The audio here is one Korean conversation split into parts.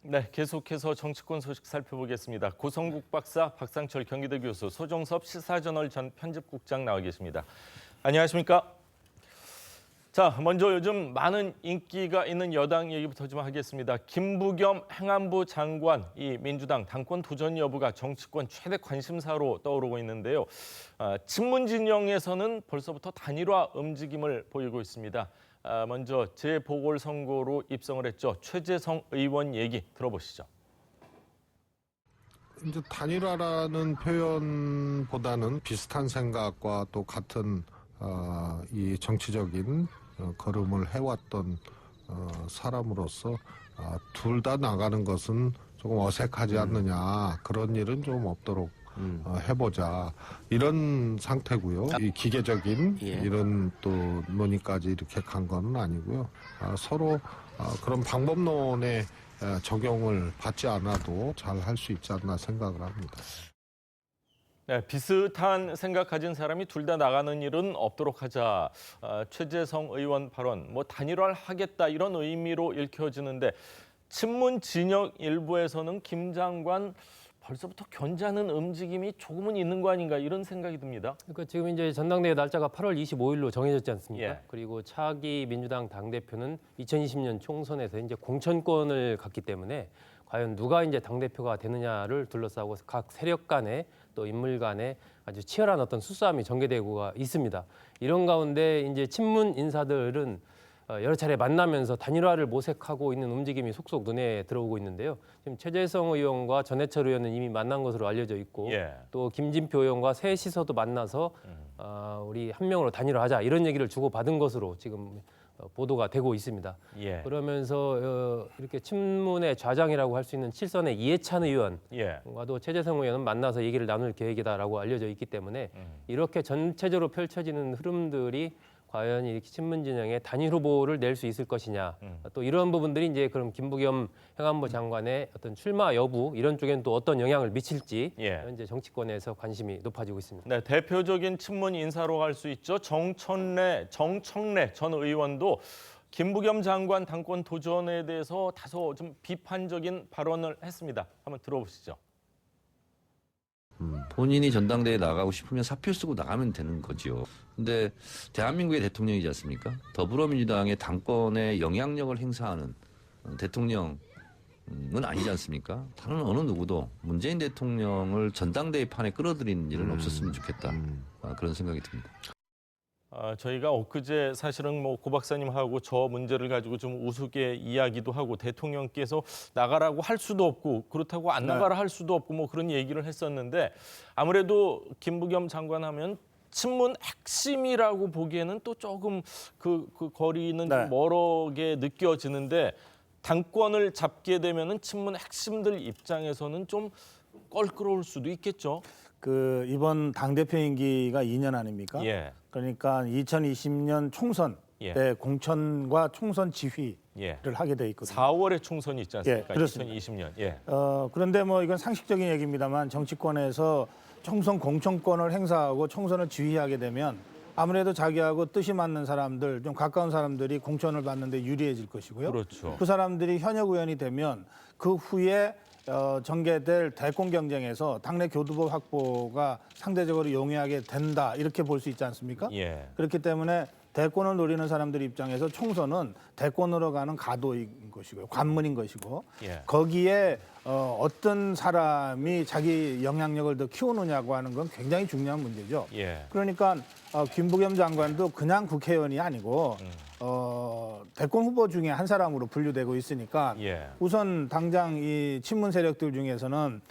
네, 계속해서 정치권 소식 살펴보겠습니다. 고성국 박사, 박상철 경기대 교수, 소종섭 시사저널 전 편집국장 나와 계십니다. 안녕하십니까? 자, 먼저 요즘 많은 인기가 있는 여당 얘기부터 좀 하겠습니다. 김부겸 행안부 장관, 이 민주당 당권 도전 여부가 정치권 최대 관심사로 떠오르고 있는데요. 친문 진영에서는 벌써부터 단일화 움직임을 보이고 있습니다. 먼저 재보궐선거로 입성을 했죠. 최재성 의원 얘기 들어보시죠. 이제 단일화라는 표현보다는 비슷한 생각과 또 같은 이 정치적인 걸음을 해왔던 사람으로서 둘 다 나가는 것은 조금 어색하지 않느냐, 그런 일은 좀 없도록 해보자, 이런 상태고요. 이 기계적인 이런 또 논의까지 이렇게 간 건 아니고요. 서로 그런 방법론의 적용을 받지 않아도 잘 할 수 있지 않나 생각을 합니다. 네, 비슷한 생각 가진 사람이 둘 다 나가는 일은 없도록 하자. 최재성 의원 발언, 단일화를 하겠다 이런 의미로 읽혀지는데, 친문 진영 일부에서는 김 장관 벌써부터 견제하는 움직임이 조금은 있는 거 아닌가, 이런 생각이 듭니다. 그러니까 지금 이제 전당대회 날짜가 8월 25일로 정해졌지 않습니까? 예. 그리고 차기 민주당 당대표는 2020년 총선에서 이제 공천권을 갖기 때문에 과연 누가 이제 당대표가 되느냐를 둘러싸고 각 세력 간에 또 인물 간에 아주 치열한 어떤 수싸움이 전개되고 있습니다. 이런 가운데 이제 친문 인사들은 여러 차례 만나면서 단일화를 모색하고 있는 움직임이 속속 눈에 들어오고 있는데요. 지금 최재성 의원과 전해철 의원은 이미 만난 것으로 알려져 있고, 또 김진표 의원과 셋이서도 만나서 우리 한 명으로 단일화하자, 이런 얘기를 주고받은 것으로 지금 보도가 되고 있습니다. 그러면서 이렇게 친문의 좌장이라고 할 수 있는 칠선의 이해찬 의원과도 최재성 의원은 만나서 얘기를 나눌 계획이다라고 알려져 있기 때문에 이렇게 전체적으로 펼쳐지는 흐름들이 과연 이렇게 친문 진영에 단일 후보를 낼 수 있을 것이냐, 또 이런 부분들이 이제 그럼 김부겸 행안부 장관의 어떤 출마 여부, 이런 쪽에는 또 어떤 영향을 미칠지 현재 정치권에서 관심이 높아지고 있습니다. 네, 대표적인 친문 인사로 할 수 있죠. 정청래 전 의원도 김부겸 장관 당권 도전에 대해서 다소 좀 비판적인 발언을 했습니다. 한번 들어보시죠. 본인이 전당대회에 나가고 싶으면 사표 쓰고 나가면 되는 거죠. 근데 대한민국의 대통령이지 않습니까? 더불어민주당의 당권에 영향력을 행사하는 대통령은 아니지 않습니까? 다른 어느 누구도 문재인 대통령을 전당대회 판에 끌어들이는 일은 없었으면 좋겠다. 그런 생각이 듭니다. 저희가 엊그제 사실은 고 박사님하고 저 문제를 가지고 좀 우스개 이야기도 하고, 대통령께서 나가라고 할 수도 없고 그렇다고 안 나가라 할 수도 없고 그런 얘기를 했었는데, 아무래도 김부겸 장관 하면 친문 핵심이라고 보기에는 또 조금 그 거리는 좀 멀게 느껴지는데, 당권을 잡게 되면은 친문 핵심들 입장에서는 좀 껄끄러울 수도 있겠죠. 이번 당대표 임기가 2년 아닙니까? 그러니까 2020년 총선 때 공천과 총선 지휘를 하게 돼 있거든요. 4월에 총선이 있지 않습니까? 그렇습니다. 2020년. 그런데 이건 상식적인 얘기입니다만, 정치권에서 총선 공천권을 행사하고 총선을 지휘하게 되면 아무래도 자기하고 뜻이 맞는 사람들, 좀 가까운 사람들이 공천을 받는데 유리해질 것이고요. 그렇죠. 그 사람들이 현역 의원이 되면 그 후에 전개될 대권 경쟁에서 당내 교두보 확보가 상대적으로 용이하게 된다, 이렇게 볼 수 있지 않습니까? 그렇기 때문에 대권을 노리는 사람들 입장에서 총선은 대권으로 가는 가도인 것이고요, 관문인 것이고, 거기에 어떤 사람이 자기 영향력을 더 키우느냐고 하는 건 굉장히 중요한 문제죠. 그러니까 김부겸 장관도 그냥 국회의원이 아니고 대권 후보 중에 한 사람으로 분류되고 있으니까 우선 당장 이 친문 세력들 중에서는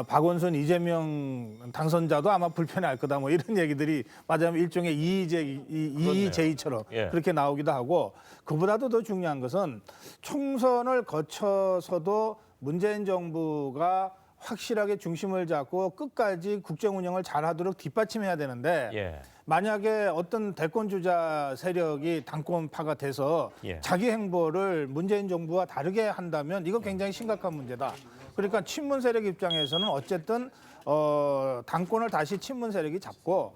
박원순, 이재명 당선자도 아마 불편해할 거다, 이런 얘기들이 맞아면 일종의 이의제의처럼 그렇게 나오기도 하고, 그보다도 더 중요한 것은 총선을 거쳐서도 문재인 정부가 확실하게 중심을 잡고 끝까지 국정 운영을 잘하도록 뒷받침해야 되는데, 만약에 어떤 대권 주자 세력이 당권파가 돼서 자기 행보를 문재인 정부와 다르게 한다면 이거 굉장히 심각한 문제다. 그러니까 친문 세력 입장에서는 어쨌든 당권을 다시 친문 세력이 잡고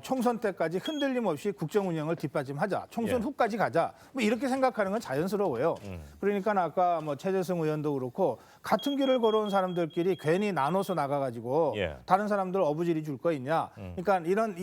총선 때까지 흔들림 없이 국정 운영을 뒷받침하자. 총선 예. 후까지 가자. 뭐 이렇게 생각하는 건 자연스러워요. 그러니까 아까 뭐 최재성 의원도 그렇고 같은 길을 걸어온 사람들끼리 괜히 나눠서 나가가지고 예. 다른 사람들 어부지리 줄 거 있냐. 그러니까 이런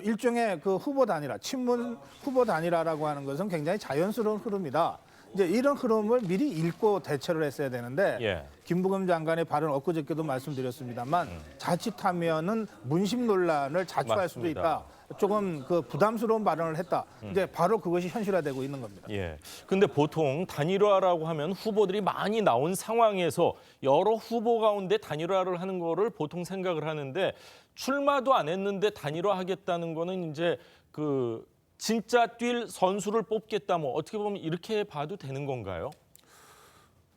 일종의 그 후보 단일화, 친문 후보 단일화라고 하는 것은 굉장히 자연스러운 흐름이다. 이제 이런 흐름을 미리 읽고 대처를 했어야 되는데 예. 김부겸 장관의 발언 엊그저께도 말씀드렸습니다만 자칫하면은 문심 논란을 자초할 수도 맞습니다. 있다. 조금 그 부담스러운 발언을 했다. 이제 바로 그것이 현실화되고 있는 겁니다. 예. 근데 보통 단일화라고 하면 후보들이 많이 나온 상황에서 여러 후보 가운데 단일화를 하는 거를 보통 생각을 하는데 출마도 안 했는데 단일화하겠다는 거는 이제 그 진짜 뛸 선수를 뽑겠다 뭐 어떻게 보면 이렇게 봐도 되는 건가요?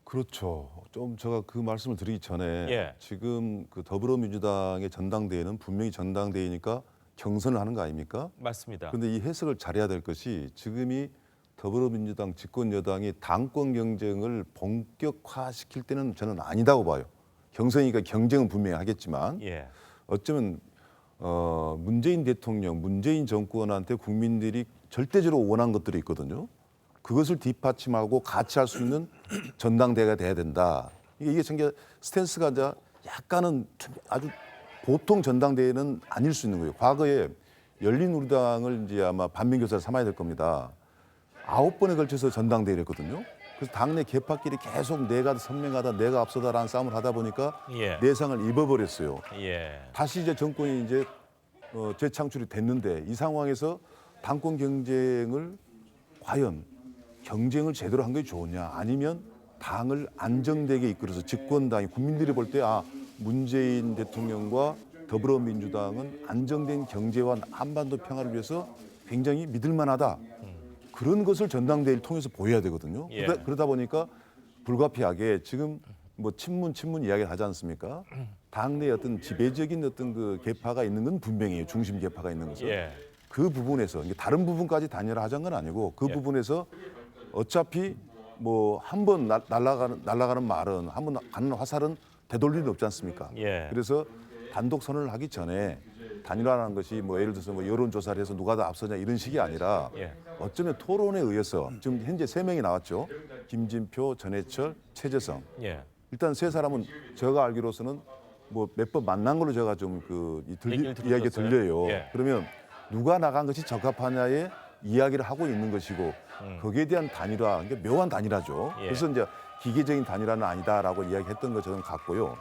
그렇죠. 좀 제가 그 말씀을 드리기 전에 예. 지금 그 더불어민주당의 전당대회는 분명히 전당대회니까 경선을 하는 거 아닙니까? 맞습니다. 그런데 이 해석을 잘해야 될 것이 지금이 더불어민주당 집권 여당이 당권 경쟁을 본격화시킬 때는 저는 아니다고 봐요. 경선이니까 경쟁은 분명히 하겠지만 예. 어쩌면 문재인 대통령, 문재인 정권한테 국민들이 절대적으로 원한 것들이 있거든요. 그것을 뒷받침하고 같이 할 수 있는 전당대회가 돼야 된다. 이게 전개 스탠스가 이제 약간은 아주 보통 전당대회는 아닐 수 있는 거예요. 과거에 열린우리당을 이제 아마 반면교사를 삼아야 될 겁니다. 9번에 걸쳐서 전당대회를 했거든요. 그래서 당내 개파끼리 계속 내가 선명하다, 내가 앞서다라는 싸움을 하다 보니까 예. 내상을 입어버렸어요. 예. 다시 이제 정권이 이제 재창출이 됐는데 이 상황에서 당권 경쟁을 과연 경쟁을 제대로 한 게 좋으냐 아니면 당을 안정되게 이끌어서 집권당이 국민들이 볼 때 문재인 대통령과 더불어민주당은 안정된 경제와 한반도 평화를 위해서 굉장히 믿을만하다. 그런 것을 전당대회를 통해서 보여야 되거든요. 예. 그러다 보니까 불가피하게 지금 뭐 친문 이야기를 하지 않습니까? 당내 어떤 지배적인 어떤 그 계파가 있는 건 분명해요. 중심 계파가 있는 것은. 예. 그 부분에서 이게 다른 부분까지 단일화하자는 건 아니고 그 예. 부분에서 어차피 뭐 한 번 날아가는 말은 한 번 가는 화살은 되돌릴 일 없지 않습니까? 예. 그래서 단독 선언을 하기 전에 단일화라는 것이 뭐 예를 들어서 뭐 여론조사를 해서 누가 더 앞서냐 이런 식이 아니라 예. 어쩌면 토론에 의해서 지금 현재 3명이 나왔죠. 김진표, 전해철, 최재성. 예. 일단 세 사람은 제가 알기로서는 뭐 몇 번 만난 걸로 제가 좀 얘기를 이야기가 들었어요. 들려요. 예. 그러면 누가 나간 것이 적합하냐에 이야기를 하고 있는 것이고 거기에 대한 단일화, 이게 묘한 단일화죠. 예. 그래서 이제 기계적인 단일화는 아니다라고 이야기했던 것 저는 같고요.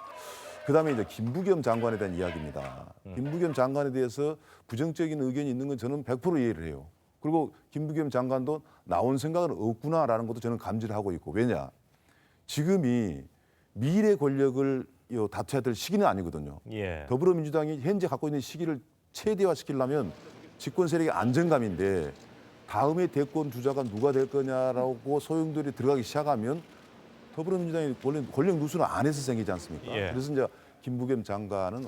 그다음에 이제 김부겸 장관에 대한 이야기입니다. 김부겸 장관에 대해서 부정적인 의견이 있는 건 저는 100% 이해를 해요. 그리고 김부겸 장관도 나온 생각은 없구나라는 것도 저는 감지를 하고 있고 왜냐? 지금이 미래 권력을 다투어야 될 시기는 아니거든요. 예. 더불어민주당이 현재 갖고 있는 시기를 최대화시키려면 집권 세력의 안정감인데 다음에 대권 주자가 누가 될 거냐라고 소용돌이 들어가기 시작하면 더불어민주당이 원래 권력 누수는 안에서 생기지 않습니까? 예. 그래서 이제 김부겸 장관은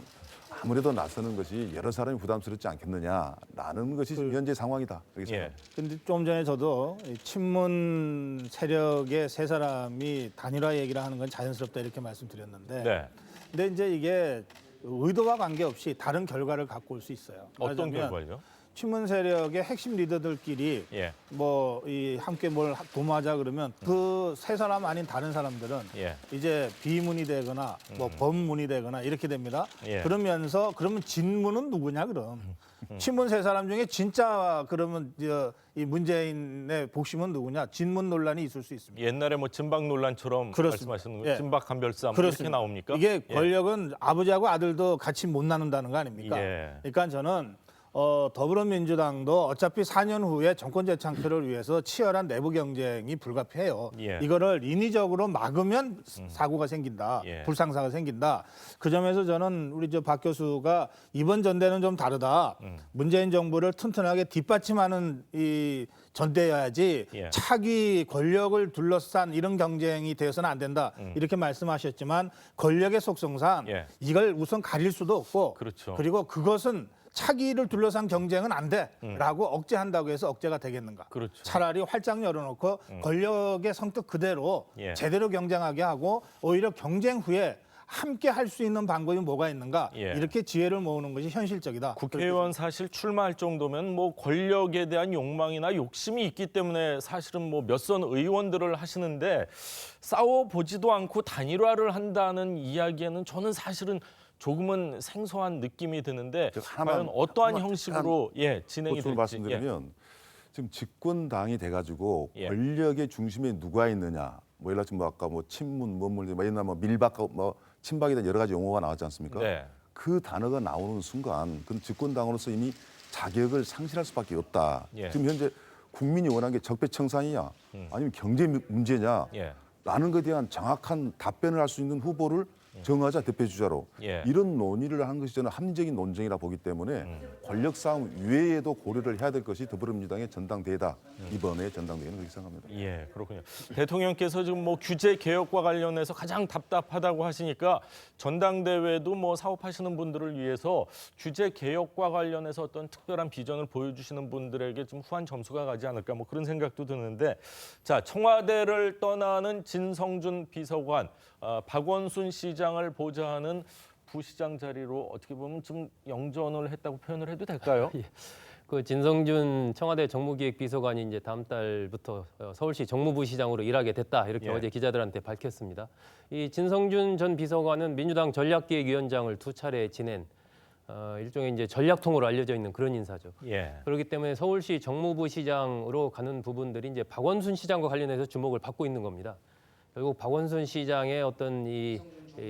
아무래도 나서는 것이 여러 사람이 부담스럽지 않겠느냐라는 것이 지금 현재 상황이다. 그렇게 예. 생각합니다. 근데 좀 전에 저도 이 친문 세력의 세 사람이 단일화 얘기를 하는 건 자연스럽다 이렇게 말씀드렸는데 네. 근데 이제 이게 의도와 관계없이 다른 결과를 갖고 올 수 있어요. 어떤 말하자면 결과죠? 친문 세력의 핵심 리더들끼리 예. 뭐 이 함께 뭘 도모하자 그러면 그 세 사람 아닌 다른 사람들은 예. 이제 비문이 되거나 뭐 범문이 되거나 이렇게 됩니다. 예. 그러면 진문은 누구냐 그럼 친문 세 사람 중에 진짜 그러면 이 문재인의 복심은 누구냐 진문 논란이 있을 수 있습니다. 옛날에 뭐 진박 논란처럼 그렇습니다. 말씀하시는 거 예. 진박 한별싸움 그렇습니다. 이렇게 나옵니까? 이게 예. 권력은 아버지하고 아들도 같이 못 나눈다는 거 아닙니까? 예. 그러니까 저는 더불어민주당도 어차피 4년 후에 정권 재창출을 위해서 치열한 내부 경쟁이 불가피해요. 예. 이거를 인위적으로 막으면 사고가 생긴다. 예. 불상사가 생긴다. 그 점에서 저는 우리 박 교수가 이번 전대는 좀 다르다. 문재인 정부를 튼튼하게 뒷받침하는 이 전대여야지 예. 차기 권력을 둘러싼 이런 경쟁이 되어서는 안 된다. 이렇게 말씀하셨지만 권력의 속성상 예. 이걸 우선 가릴 수도 없고 그렇죠. 그리고 그것은 차기를 둘러싼 경쟁은 안 돼라고 억제한다고 해서 억제가 되겠는가. 그렇죠. 차라리 활짝 열어놓고 권력의 성격 그대로 예. 제대로 경쟁하게 하고 오히려 경쟁 후에 함께 할 수 있는 방법이 뭐가 있는가 예. 이렇게 지혜를 모으는 것이 현실적이다. 국회의원 사실 출마할 정도면 뭐 권력에 대한 욕망이나 욕심이 있기 때문에 사실은 뭐 몇 선 의원들을 하시는데 싸워보지도 않고 단일화를 한다는 이야기에는 저는 사실은 조금은 생소한 느낌이 드는데 제가 하나만- 과연 어떠한 하나만 형식으로 진행이 보충을 될지. 말씀드리면 지금 집권당이 돼가지고 예. 권력의 중심에 누가 있느냐, 뭐 예를 들면 뭐 아까 뭐 친문, 뭐뭐 옛날 뭐 밀박, 뭐 친박에 대한 여러 가지 용어가 나왔지 않습니까? 네. 그 단어가 나오는 순간 그건 집권당으로서 이미 자격을 상실할 수밖에 없다. 예. 지금 현재 국민이 원하는 게 적폐청산이냐, 아니면 경제 문제냐, 예. 라는 것에 대한 정확한 답변을 할 수 있는 후보를 정하자 대표주자로 예. 이런 논의를 하는 것이 저는 합리적인 논쟁이라 보기 때문에 권력 싸움 외에도 고려를 해야 될 것이 더불어민주당의 전당대회다. 이번에 전당대회는 그렇게 생각합니다. 예, 그렇군요. 대통령께서 지금 뭐 규제 개혁과 관련해서 가장 답답하다고 하시니까 전당대회도 뭐 사업하시는 분들을 위해서 규제 개혁과 관련해서 어떤 특별한 비전을 보여주시는 분들에게 좀 후한 점수가 가지 않을까 뭐 그런 생각도 드는데, 자, 청와대를 떠나는 진성준 비서관, 박원순 시장을 보좌하는 부시장 자리로 어떻게 보면 좀 영전을 했다고 표현을 해도 될까요? 그 진성준 청와대 정무기획비서관이 이제 다음 달부터 서울시 정무부시장으로 일하게 됐다 이렇게 예. 어제 기자들한테 밝혔습니다. 이 진성준 전 비서관은 민주당 전략기획위원장을 2차례 지낸 일종의 이제 전략통으로 알려져 있는 그런 인사죠. 예. 그렇기 때문에 서울시 정무부시장으로 가는 부분들이 이제 박원순 시장과 관련해서 주목을 받고 있는 겁니다. 결국 박원순 시장의 어떤 이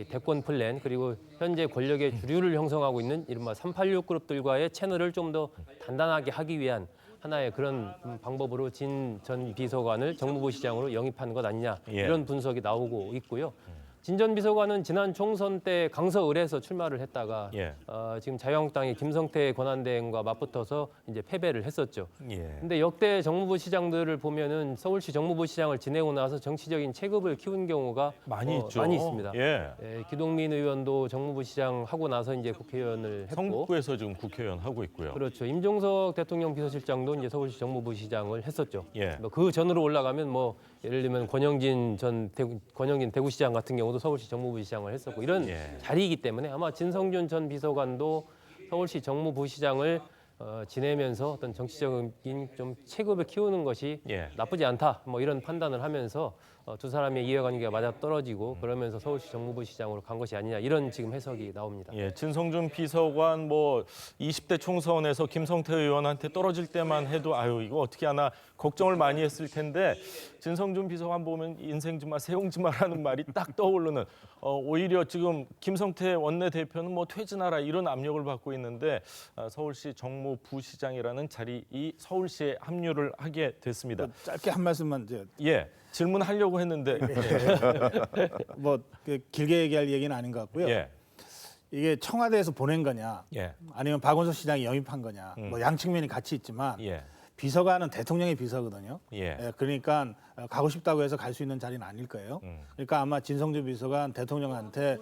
대권 플랜 그리고 현재 권력의 주류를 형성하고 있는 이른바 386 그룹들과의 채널을 좀 더 단단하게 하기 위한 하나의 그런 방법으로 진 전 비서관을 정무부 시장으로 영입한 것 아니냐 예. 이런 분석이 나오고 있고요. 진 전 비서관은 지난 총선 때 강서을에서 출마를 했다가 예. 지금 자유한국당의 김성태 권한대행과 맞붙어서 이제 패배를 했었죠. 예. 근데 역대 정무부 시장들을 보면은 서울시 정무부 시장을 지내고 나서 정치적인 체급을 키운 경우가 많이 있죠. 많이 있습니다. 예. 기동민 의원도 정무부 시장 하고 나서 이제 국회의원을 했고, 성북구에서 지금 국회의원 하고 있고요. 그렇죠. 임종석 대통령 비서실장도 이제 서울시 정무부 시장을 했었죠. 예. 뭐그 전으로 올라가면 뭐 예를 들면 권영진 대구시장 같은 경우도 서울시 정무부 시장을 했었고 이런 예. 자리이기 때문에 아마 진성준 전 비서관도 서울시 정무부 시장을 지내면서 어떤 정치적인 좀 체급을 키우는 것이 예. 나쁘지 않다 뭐 이런 판단을 하면서 두 사람의 이해관계가 맞아 떨어지고 그러면서 서울시 정무부 시장으로 간 것이 아니냐 이런 지금 해석이 나옵니다. 예, 진성준 비서관 뭐 20대 총선에서 김성태 의원한테 떨어질 때만 해도 아유 이거 어떻게 하나 걱정을 많이 했을 텐데 진성준 비서관 보면 인생지마 세용지마라는 말이 딱 떠오르는 오히려 지금 김성태 원내대표는 뭐 퇴진하라 이런 압력을 받고 있는데 서울시 정무부시장이라는 자리 이 서울시에 합류를 하게 됐습니다. 짧게 한 말씀만 이제 예, 질문하려고 했는데 뭐 길게 얘기할 얘기는 아닌 것 같고요. 예, 이게 청와대에서 보낸 거냐, 예, 아니면 박원순 시장이 영입한 거냐, 뭐 양측면이 같이 있지만 예, 비서관은 대통령의 비서거든요. 예. 그러니까 가고 싶다고 해서 갈 수 있는 자리는 아닐 거예요. 그러니까 아마 진성준 비서관 대통령한테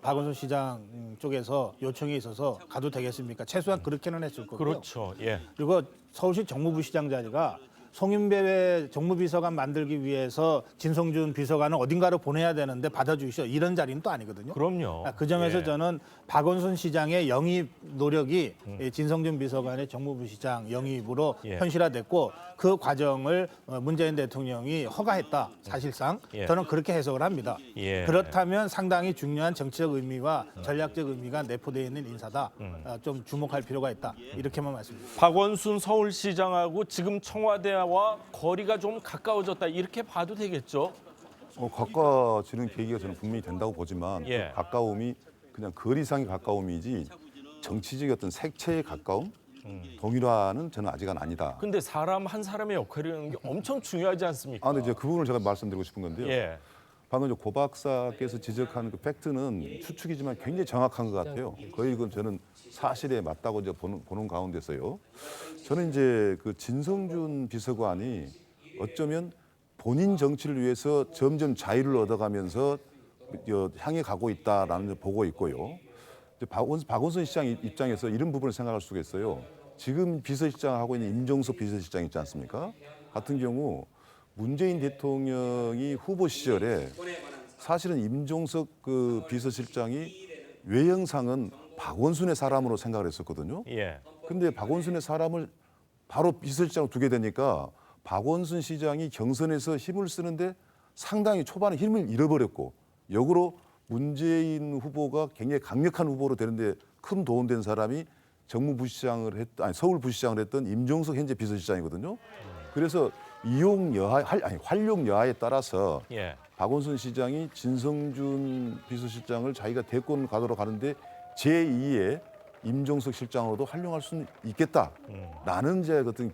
박원순 시장 쪽에서 요청이 있어서 가도 되겠습니까? 최소한 그렇게는 했을 거고요. 그렇죠. 예, 그리고 서울시 정무부시장 자리가 송윤배 정무비서관 만들기 위해서 진성준 비서관을 어딘가로 보내야 되는데 받아주시오 이런 자리는 또 아니거든요. 그럼요. 그 점에서 예. 저는 박원순 시장의 영입 노력이 진성준 비서관의 정무부시장 영입으로 예. 현실화됐고 그 과정을 문재인 대통령이 허가했다. 사실상 예. 저는 그렇게 해석을 합니다. 예. 그렇다면 상당히 중요한 정치적 의미와 전략적 의미가 내포되어 있는 인사다. 좀 주목할 필요가 있다. 이렇게만 말씀드립니다. 박원순 서울시장하고 지금 청와대와 거리가 좀 가까워졌다 이렇게 봐도 되겠죠? 가까워지는 계기가 저는 분명히 된다고 보지만 예. 그 가까움이 그냥 거리상의 가까움이지 정치적인 어떤 색채의 가까움, 동일화는 저는 아직은 아니다. 근데 사람 한 사람의 역할이라는 게 엄청 중요하지 않습니까? 근데 이제 그 부분을 제가 말씀드리고 싶은 건데요. 예, 방금 고 박사께서 지적한 그 팩트는 추측이지만 굉장히 정확한 것 같아요. 거의 이건 저는 사실에 맞다고 이제 보는 가운데서요. 저는 이제 그 진성준 비서관이 어쩌면 본인 정치를 위해서 점점 자유를 얻어가면서 향해 가고 있다라는 걸 보고 있고요. 이제 박원순 시장 입장에서 이런 부분을 생각할 수가 있어요. 지금 비서실장 하고 있는 임종석 비서실장 있지 않습니까? 같은 경우 문재인 대통령이 후보 시절에 사실은 임종석 그 비서실장이 외형상은 박원순의 사람으로 생각을 했었거든요. 예. 근데 박원순의 사람을 바로 비서실장으로 두게 되니까 박원순 시장이 경선에서 힘을 쓰는데 상당히 초반에 힘을 잃어버렸고 역으로 문재인 후보가 굉장히 강력한 후보로 되는데 큰 도움된 사람이 정무부시장을 서울부시장을 했던 임종석 현재 비서실장이거든요. 그래서 활용 여하에 따라서 예. 박원순 시장이 진성준 비서실장을 자기가 대권 가도록 하는데 제2의 임종석 실장으로도 활용할 수는 있겠다라는 이제 어떤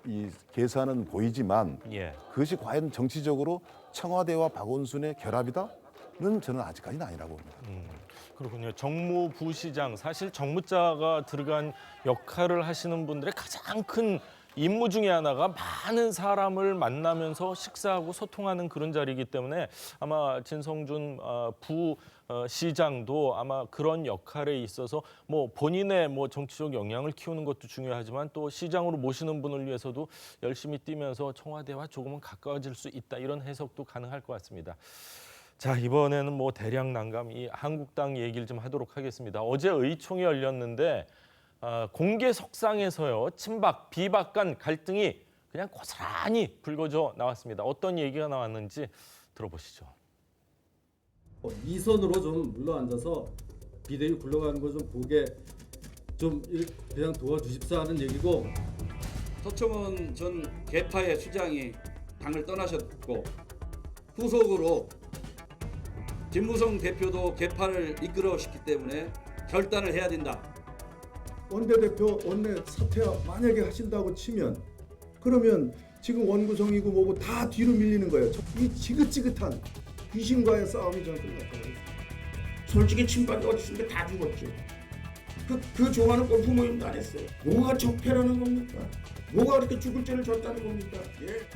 이 계산은 보이지만 예. 그것이 과연 정치적으로 청와대와 박원순의 결합이다는 저는 아직까지는 아니라고 봅니다. 그렇군요. 정무부시장, 사실 정무자가 들어간 역할을 하시는 분들의 가장 큰 임무 중에 하나가 많은 사람을 만나면서 식사하고 소통하는 그런 자리이기 때문에 아마 진성준 부시장도 아마 그런 역할에 있어서 뭐 본인의 뭐 정치적 역량을 키우는 것도 중요하지만 또 시장으로 모시는 분을 위해서도 열심히 뛰면서 청와대와 조금은 가까워질 수 있다, 이런 해석도 가능할 것 같습니다. 자, 이번에는 뭐 대량 난감 이 한국당 얘기를 좀 하도록 하겠습니다. 어제 의총이 열렸는데 공개석상에서요, 친박, 비박 간 갈등이 그냥 고스란히 불거져 나왔습니다. 어떤 얘기가 나왔는지 들어보시죠. 이선으로 좀 물러앉아서 비대위 굴러가는 거 좀 보게 좀 그냥 도와주십사 하는 얘기고, 서청원 전 개파의 수장이 당을 떠나셨고 후속으로 김무성 대표도 개파를 이끌어오셨기 때문에 결단을 해야 된다. 원내대표 원내 사퇴 만약에 하신다고 치면 그러면 지금 원구성이고 뭐고 다 뒤로 밀리는 거예요. 이 지긋지긋한 귀신과의 싸움이 저는 끝났다고. 솔직히 친박이 어디 있는데 다 죽었죠. 그 좋아하는 건 부모님도 안 했어요. 뭐가 적폐라는 겁니까? 뭐가 그렇게 죽을 죄를 졌다는 겁니까? 예.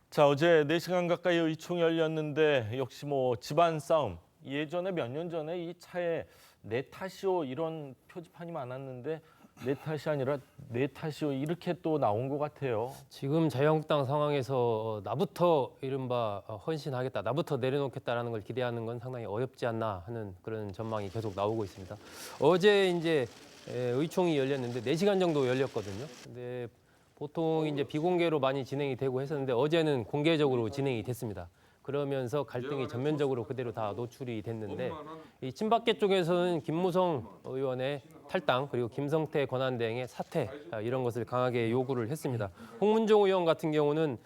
자, 어제 4시간 가까이 의총이 열렸는데 역시 뭐 집안 싸움. 예전에 몇 년 전에 이 차에 내 탓이오 이런 표지판이 많았는데 내 탓이 아니라 내 탓이오 이렇게 또 나온 것 같아요. 지금 자유한국당 상황에서 나부터 이른바 헌신하겠다, 나부터 내려놓겠다라는 걸 기대하는 건 상당히 어렵지 않나 하는 그런 전망이 계속 나오고 있습니다. 어제 이제 의총이 열렸는데 4시간 정도 열렸거든요. 근데 보통 이제 비공개로 많이 진행이 되고 했었는데 어제는 공개적으로 진행이 됐습니다. 그러면서 갈등이 전면적으로 그대로 다 노출이 됐는데 이 친박계 쪽에서는 김무성 의원의 탈당 그리고 김성태 권한대행의 사퇴 이런 것을 강하게 요구를 했습니다. 홍문종 의원 같은 경우는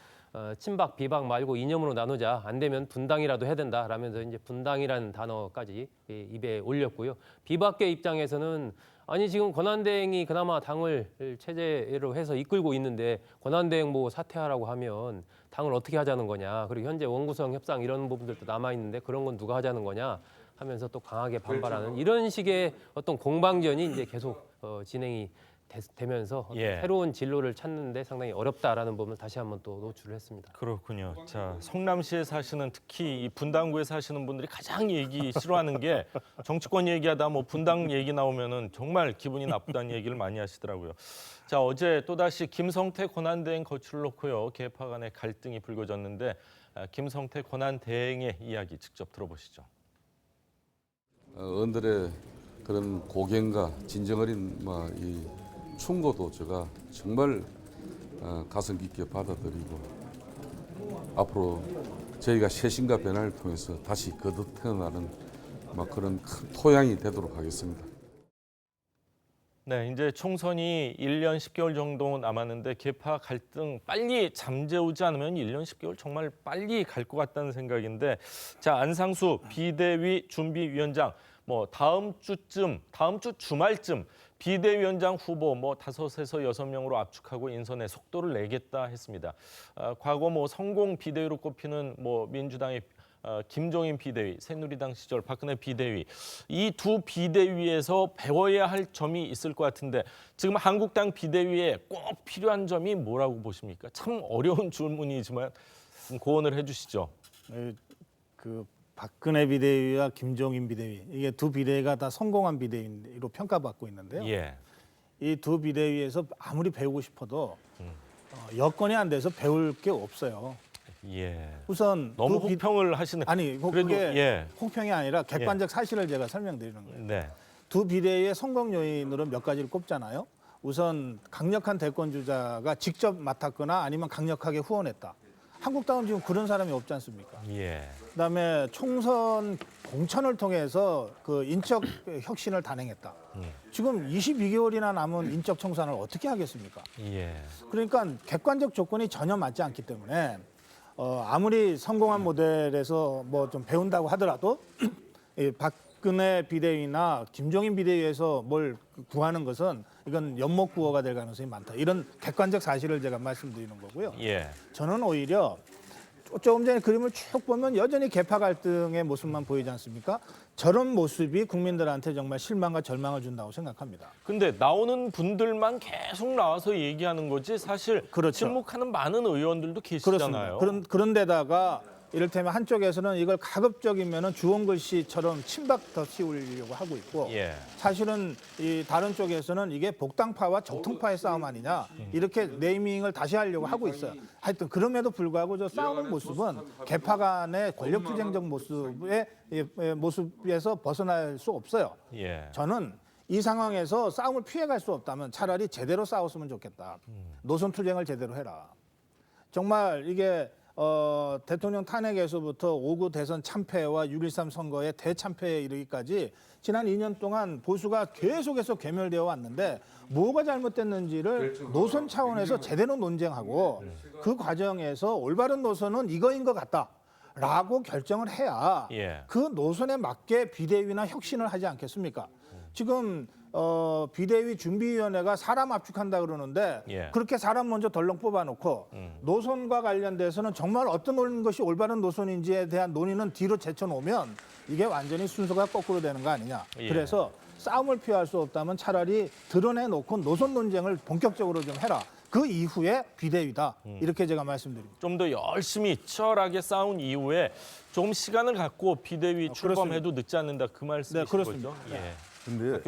친박 비박 말고 이념으로 나누자, 안 되면 분당이라도 해야 된다라면서 이제 분당이라는 단어까지 입에 올렸고요. 비박계 입장에서는 아니 지금 권한대행이 그나마 당을 체제로 해서 이끌고 있는데 권한대행 뭐 사퇴하라고 하면 당을 어떻게 하자는 거냐, 그리고 현재 원구성 협상 이런 부분들도 남아 있는데 그런 건 누가 하자는 거냐 하면서 또 강하게 반발하는 이런 식의 어떤 공방전이 이제 계속 진행이 되면서 새로운 진로를 찾는데 상당히 어렵다라는 부분을 다시 한번 또 노출을 했습니다. 그렇군요. 자, 성남시에 사시는 특히 이 분당구에 사시는 분들이 가장 얘기 싫어하는 게 정치권 얘기하다 뭐 분당 얘기 나오면은 정말 기분이 나쁘다는 얘기를 많이 하시더라고요. 자, 어제 또다시 김성태 권한대행 거취를 놓고요, 개파 간의 갈등이 불거졌는데 김성태 권한대행의 이야기 직접 들어보시죠. 의원들의 그런 고견과 진정 어린 이 충고도 제가 정말 가슴 깊게 받아들이고 앞으로 저희가 쇄신과 변화를 통해서 다시 거듭 태어나는 그런 큰 토양이 되도록 하겠습니다. 네, 이제 총선이 1년 10개월 정도 남았는데 개파 갈등 빨리 잠재우지 않으면 1년 10개월 정말 빨리 갈 것 같다는 생각인데, 자, 안상수 비대위 준비위원장 뭐 다음 주 주말쯤 비대위원장 후보 뭐 5에서 6명으로 압축하고 인선에 속도를 내겠다 했습니다. 과거 뭐 성공 비대위로 꼽히는 뭐 민주당의 김종인 비대위, 새누리당 시절 박근혜 비대위, 이 두 비대위에서 배워야 할 점이 있을 것 같은데 지금 한국당 비대위에 꼭 필요한 점이 뭐라고 보십니까? 참 어려운 질문이지만 고언을 해주시죠. 그 박근혜 비대위와 김종인 비대위, 이게 두 비대위가 다 성공한 비대위로 평가받고 있는데요. 예. 이 두 비대위에서 아무리 배우고 싶어도 여건이 안 돼서 배울 게 없어요. 예. 우선 너무 그 혹평을 하시는. 아니 그래도 그게 예. 혹평이 아니라 객관적 사실을 제가 설명드리는 거예요. 네. 두 비대위의 성공 요인으로 몇 가지를 꼽잖아요. 우선 강력한 대권 주자가 직접 맡았거나 아니면 강력하게 후원했다. 한국당은 지금 그런 사람이 없지 않습니까? 예. 그다음에 총선 공천을 통해서 그 인적 혁신을 단행했다. 지금 22개월이나 남은 인적 청산을 어떻게 하겠습니까? 예. 그러니까 객관적 조건이 전혀 맞지 않기 때문에 아무리 성공한 모델에서 뭐 좀 배운다고 하더라도 이 박근혜 비대위나 김종인 비대위에서 뭘 구하는 것은 이건 연목구호가 될 가능성이 많다. 이런 객관적 사실을 제가 말씀드리는 거고요. 예. 저는 오히려 조금 전에 그림을 쭉 보면 여전히 계파 갈등의 모습만 보이지 않습니까? 저런 모습이 국민들한테 정말 실망과 절망을 준다고 생각합니다. 근데 나오는 분들만 계속 나와서 얘기하는 거지 사실 그렇죠. 침묵하는 많은 의원들도 계시잖아요. 그렇습니다. 그런데다가 이를테면 한쪽에서는 이걸 가급적이면은 주홍글 씨처럼 친박 더 씌우려고 하고 있고 예. 사실은 이 다른 쪽에서는 이게 복당파와 적통파의 싸움 아니냐 이렇게 네이밍을 다시 하려고 하고 있어요. 하여튼 그럼에도 불구하고 저 싸우는 모습은 개파 간의 권력투쟁적 모습에서 벗어날 수 없어요. 예. 저는 이 상황에서 싸움을 피해갈 수 없다면 차라리 제대로 싸웠으면 좋겠다. 노선 투쟁을 제대로 해라. 정말 이게 대통령 탄핵에서부터 5구 대선 참패와 6.13 선거의 대참패에 이르기까지 지난 2년 동안 보수가 계속해서 괴멸되어 왔는데 뭐가 잘못됐는지를 노선 차원에서 제대로 논쟁하고 그 과정에서 올바른 노선은 이거인 것 같다라고 결정을 해야 예. 그 노선에 맞게 비대위나 혁신을 하지 않겠습니까? 지금 비대위 준비위원회가 사람 압축한다 그러는데 예. 그렇게 사람 먼저 덜렁 뽑아놓고 노선과 관련돼서는 정말 어떤 것이 올바른 노선인지에 대한 논의는 뒤로 제쳐놓으면 이게 완전히 순서가 거꾸로 되는 거 아니냐. 예. 그래서 싸움을 피할 수 없다면 차라리 드러내놓고 노선 논쟁을 본격적으로 좀 해라. 그 이후에 비대위다. 이렇게 제가 말씀드립니다. 좀 더 열심히 치열하게 싸운 이후에 좀 시간을 갖고 비대위 출범해도 늦지 않는다 그 말씀이신 네, 그렇습니다. 거죠? 예. 근데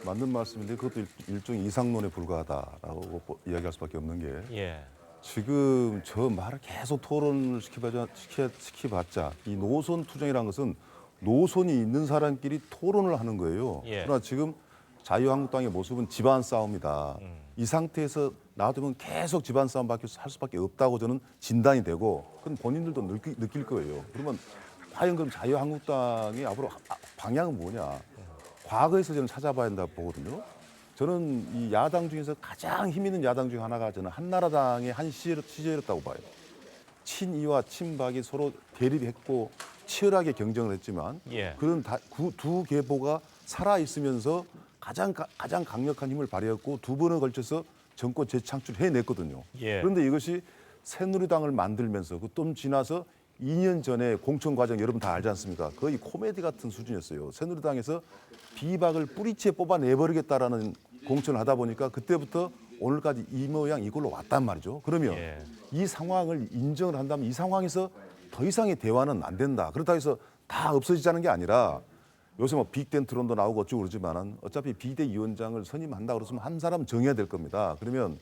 맞는 말씀인데 그것도 일종의 이상론에 불과하다라고 이야기할 수밖에 없는 게 예. 지금 저 말을 계속 토론을 시키봤자 이 노선 투쟁이라는 것은 노선이 있는 사람끼리 토론을 하는 거예요. 예. 그러나 지금 자유한국당의 모습은 집안 싸움이다. 이 상태에서 놔두면 계속 집안 싸움밖에 할 수밖에 없다고 저는 진단이 되고 그건 본인들도 느낄 거예요. 그러면 과연 그럼 자유한국당이 앞으로 방향은 뭐냐? 과거에서 저는 찾아봐야 된다고 보거든요. 저는 이 야당 중에서 가장 힘 있는 야당 중 하나가 저는 한나라당의 한 시절이었다고 봐요. 친이와 친박이 서로 대립했고 치열하게 경쟁을 했지만 예. 그런 두 계보가 살아있으면서 가장 강력한 힘을 발휘했고 두 번에 걸쳐서 정권 재창출해냈거든요. 예. 그런데 이것이 새누리당을 만들면서 그 좀 지나서 2년 전에 공천 과정 여러분 다 알지 않습니까? 거의 코미디 같은 수준이었어요. 새누리당에서 비박을 뿌리채 뽑아내버리겠다라는 공천을 하다 보니까 그때부터 오늘까지 이 모양 이걸로 왔단 말이죠. 그러면 예. 이 상황을 인정을 한다면 이 상황에서 더 이상의 대화는 안 된다. 그렇다고 해서 다 없어지자는 게 아니라 요새 뭐 빅텐 트론도 나오고 어쩌고 그러지만은 어차피 비대위원장을 선임한다 그러면 한 사람 정해야 될 겁니다. 그러면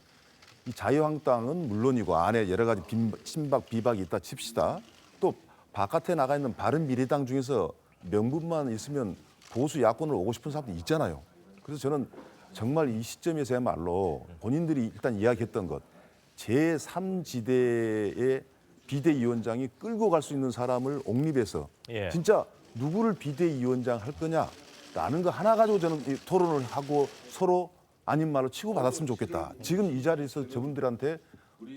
이 자유한국당은 물론이고 안에 여러 가지 친박 비박이 있다 칩시다. 또 바깥에 나가 있는 바른미래당 중에서 명분만 있으면 보수 야권으로 오고 싶은 사람도 있잖아요. 그래서 저는 정말 이 시점에서야말로 본인들이 일단 이야기했던 것 제3지대의 비대위원장이 끌고 갈 수 있는 사람을 옹립해서 예. 진짜 누구를 비대위원장 할 거냐라는 거 하나 가지고 저는 이 토론을 하고 서로 아닌 말로 치고받았으면 좋겠다. 지금 이 자리에서 저분들한테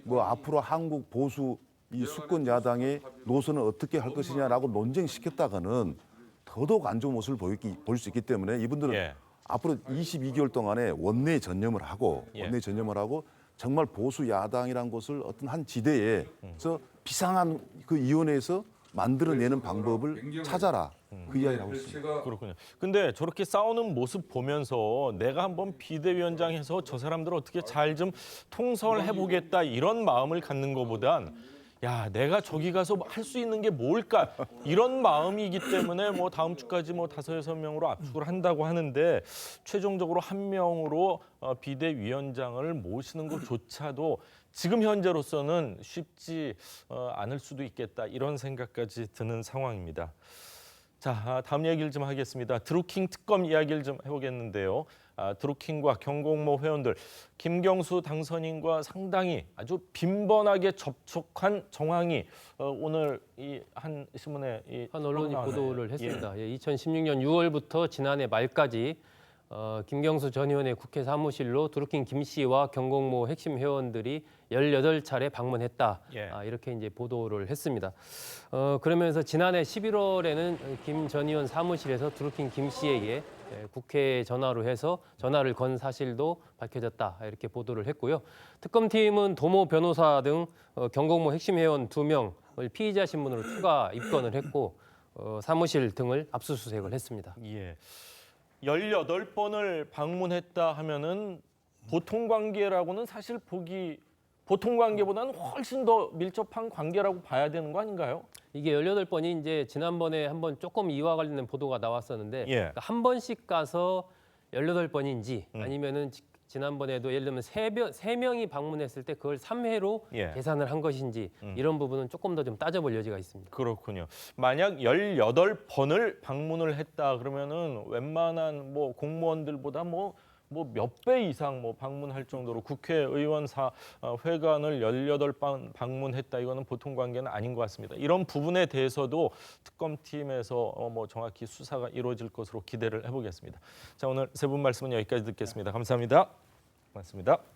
뭐 앞으로 한국 보수 이 수권 야당의 노선을 어떻게 할 것이냐라고 논쟁시켰다가는 더더욱 안 좋은 모습을 볼 수 있기 때문에 이분들은 예. 앞으로 22개월 동안에 원내 전념을 하고 예. 원내 전념을 하고 정말 보수 야당이라는 것을 어떤 한 지대에서 비상한 그 위원회에서 만들어내는 방법을 찾아라. 그 이야기를 하고 있습니다. 그렇군요. 근데 저렇게 싸우는 모습 보면서 내가 한번 비대위원장 해서 저 사람들을 어떻게 잘 좀 통솔해 보겠다 이런 마음을 갖는 것보단 야, 내가 저기 가서 할 수 있는 게 뭘까? 이런 마음이기 때문에 뭐 다음 주까지 뭐 5-6명으로 압축을 한다고 하는데 최종적으로 한 명으로 비대위원장을 모시는 것조차도 지금 현재로서는 쉽지 않을 수도 있겠다 이런 생각까지 드는 상황입니다. 자, 다음 얘기를 좀 하겠습니다. 드루킹 특검 이야기를 좀 해보겠는데요. 드루킹과 경공모 회원들, 김경수 당선인과 상당히 아주 빈번하게 접촉한 정황이 오늘 이 한 신문에 한 언론이 나오네요. 보도를 했습니다. 2016년 6월부터 지난해 말까지 김경수 전 의원의 국회 사무실로 드루킹 김 씨와 경공모 핵심 회원들이 18차례 방문했다. 이렇게 이제 보도를 했습니다. 그러면서 지난해 11월에는 김 전 의원 사무실에서 드루킹 김 씨에게 국회 전화로 해서 전화를 건 사실도 밝혀졌다. 이렇게 보도를 했고요. 특검팀은 도모 변호사 등 경공모 핵심 회원 2명을 피의자 신문으로 추가 입건을 했고 사무실 등을 압수수색을 했습니다. 18번을 방문했다 하면은 보통 관계라고는 사실 보통 관계보다는 훨씬 더 밀접한 관계라고 봐야 되는 거 아닌가요? 이게 18번이 이제 지난번에 한번 조금 이와 관련된 보도가 나왔었는데 그러니까 한 번씩 가서 18번인지 아니면은 지난번에도 예를 들면 3명이 방문했을 때 그걸 3회로 계산을 한 것인지 이런 부분은 조금 더 좀 따져볼 여지가 있습니다. 그렇군요. 만약 18번을 방문을 했다 그러면은 웬만한 뭐 공무원들보다 뭐 몇 배 이상 방문할 정도로 국회의원 회관을 18번 방문했다. 이거는 보통 관계는 아닌 것 같습니다. 이런 부분에 대해서도 특검팀에서 정확히 수사가 이루어질 것으로 기대를 해보겠습니다. 자, 오늘 세 분 말씀은 여기까지 듣겠습니다. 감사합니다. 고맙습니다.